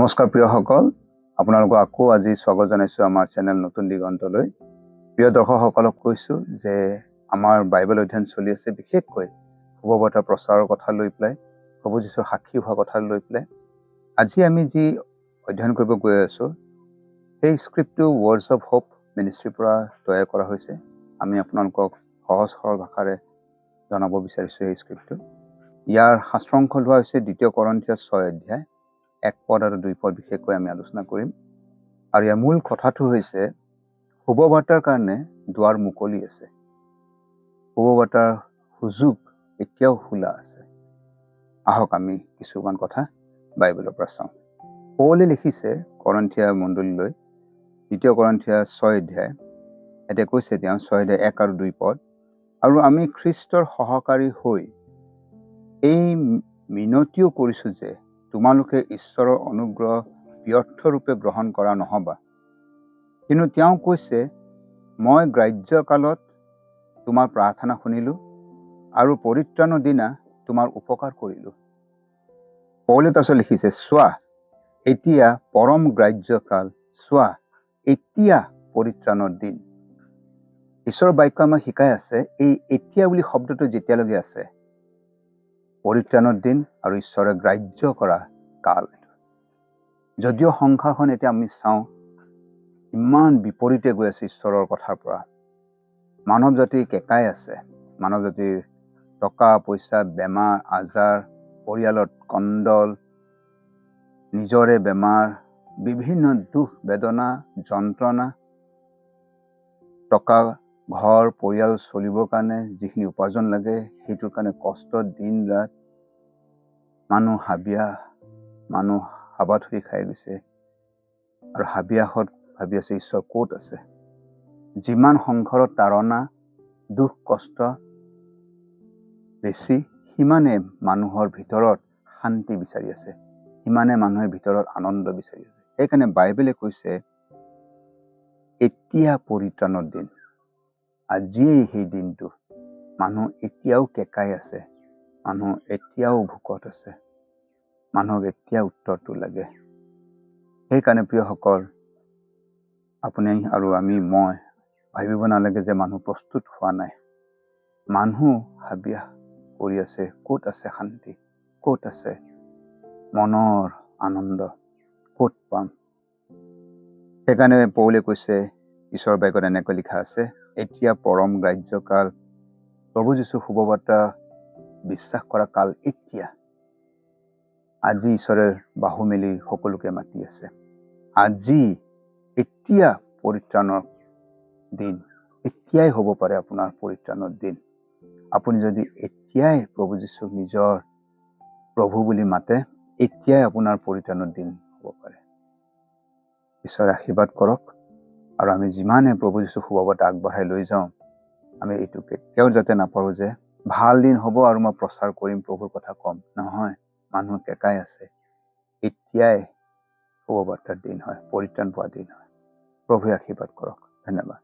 নমস্কাৰ প্ৰিয়সকল, আপোনালোকক আকৌ আজি স্বাগত জনাইছোঁ আমাৰ চেনেল নতুন দিগন্তলৈ। প্ৰিয় দৰ্শকসকলক কৈছোঁ যে আমাৰ বাইবেল অধ্যয়ন চলি আছে, বিশেষকৈ শুভবাৰ্তা প্ৰচাৰৰ কথা লৈ পেলাই, প্ৰভু যীশুৰ সাক্ষী হোৱা কথা লৈ পেলাই। আজি আমি যি অধ্যয়ন কৰিব গৈ আছোঁ, সেই স্ক্ৰিপ্টটো ৱৰ্ডছ অফ হোপ মিনিষ্ট্ৰীৰ পৰা তৈয়াৰ কৰা হৈছে। আমি আপোনালোকক সহজ সৰল ভাষাৰে জনাব বিচাৰিছোঁ এই স্ক্ৰিপ্টটো। ইয়াৰ শাস্ত্ৰাংশ লোৱা হৈছে 2 Corinthians 6 অধ্যায় 1 পদ আৰু 2 পদ বিশেষকৈ আমি আলোচনা কৰিম। আৰু ইয়াৰ মূল কথাটো হৈছে শুভবাৰ্তাৰ কাৰণে দুৱাৰ মুকলি আছে, শুভবাৰ্তাৰ সুযোগ এতিয়াও খোলা আছে। আহক আমি কিছুমান কথা বাইবেলৰ পৰা চাওঁ। পৌলে লিখিছে কৰিন্থিয়া মণ্ডলীলৈ 2 Corinthians 6 অধ্যায়, এতিয়া কৈছে তেওঁ 6 অধ্যায় 1 আৰু 2 পদ, আৰু আমি খ্ৰীষ্টৰ সহকাৰী হৈ এই মিনতিও কৰিছোঁ যে তোমালোকে ঈশ্বৰৰ অনুগ্ৰহ ব্যৰ্থৰূপে গ্ৰহণ কৰা নহবা। কিন্তু তেওঁ কৈছে, মই গ্ৰাহ্যকালত তোমাৰ প্ৰাৰ্থনা শুনিলোঁ আৰু পৰিত্ৰাণৰ দিনা তোমাৰ উপকাৰ কৰিলোঁ। পৌলে তাৰপিছত লিখিছে, চোৱা এতিয়া পৰম গ্ৰাহ্যকাল, চোৱা এতিয়া পৰিত্ৰাণৰ দিন। ঈশ্বৰৰ বাক্য আমাক শিকাই আছে, এই এতিয়া বুলি শব্দটো যেতিয়ালৈকে আছে, পৰিত্ৰাণৰ দিন আৰু ঈশ্বৰে গ্ৰাহ্য কৰা কাল। যদিও সংসাৰখন এতিয়া আমি চাওঁ ইমান বিপৰীতে গৈ আছে ঈশ্বৰৰ কথাৰ পৰা, মানৱ জাতি কেঁকাই আছে, মানৱ জাতিৰ টকা পইচা, বেমাৰ আজাৰ, পৰিয়ালত কণ্ডল, নিজৰে বেমাৰ, বিভিন্ন দুখ বেদনা যন্ত্ৰণা, টকা ঘৰ পৰিয়াল চলিবৰ কাৰণে যিখিনি উপাৰ্জন লাগে সেইটোৰ কাৰণে কষ্ট, দিন ৰাত, মানুহ হাবাথুৰি খাই গৈছে। আৰু হাবিয়াসত ভাবি আছে ঈশ্বৰ ক'ত আছে। যিমান সংসাৰত তাৰণা, দুখ কষ্ট বেছি, সিমানে মানুহৰ ভিতৰত শান্তি বিচাৰি আছে, সিমানে মানুহৰ ভিতৰত আনন্দ বিচাৰি আছে। সেইকাৰণে বাইবেলে কৈছে এতিয়া পৰিত্ৰাণৰ দিন। আজিয়েই সেই দিনটো। মানুহ এতিয়াও কেঁকাই আছে, মানুহ এতিয়াও ভোকত আছে, মানুহক এতিয়া উত্তৰটো লাগে। সেইকাৰণে প্ৰিয়সকল, আপুনি আৰু মই ভাবিব নালাগে যে মানুহ প্ৰস্তুত হোৱা নাই। মানুহ হাবিয়াস কৰি আছে, ক'ত আছে শান্তি, ক'ত আছে মনৰ আনন্দ, ক'ত পাম। সেইকাৰণে পৌলে কৈছে, ঈশ্বৰৰ বাক্যত এনেকৈ লিখা আছে, এতিয়া পৰম গ্ৰাহ্যকাল, প্ৰভু যীশু শুভবাৰ্তা বিশ্বাস কৰা কাল এতিয়া। আজি ঈশ্বৰে বাহু মেলি সকলোকে মাতি আছে। আজি এতিয়া পৰিত্ৰাণৰ দিন, এতিয়াই হ'ব পাৰে আপোনাৰ পৰিত্ৰাণৰ দিন। আপুনি যদি এতিয়াই প্ৰভু যীশুক নিজৰ প্ৰভু বুলি মাতে, এতিয়াই আপোনাৰ পৰিত্ৰাণৰ দিন হ'ব পাৰে। ঈশ্বৰে আশীৰ্বাদ কৰক। আৰু আমি যিমানে প্ৰভু যীশুক শুভবাৰ্তা আগবঢ়াই লৈ যাওঁ, আমি এইটো কেতিয়াও যাতে নাপাৰোঁ যে ভাল দিন হ'ব আৰু মই প্ৰচাৰ কৰিম, প্ৰভুৰ কথা ক'ম। নহয়, মানুহ কেঁকাই আছে। এতিয়াই শুভবাৰ্তাৰ দিন হয়, পৰিত্ৰাণ পোৱা দিন হয়। প্ৰভুৱে আশীৰ্বাদ কৰক। ধন্যবাদ।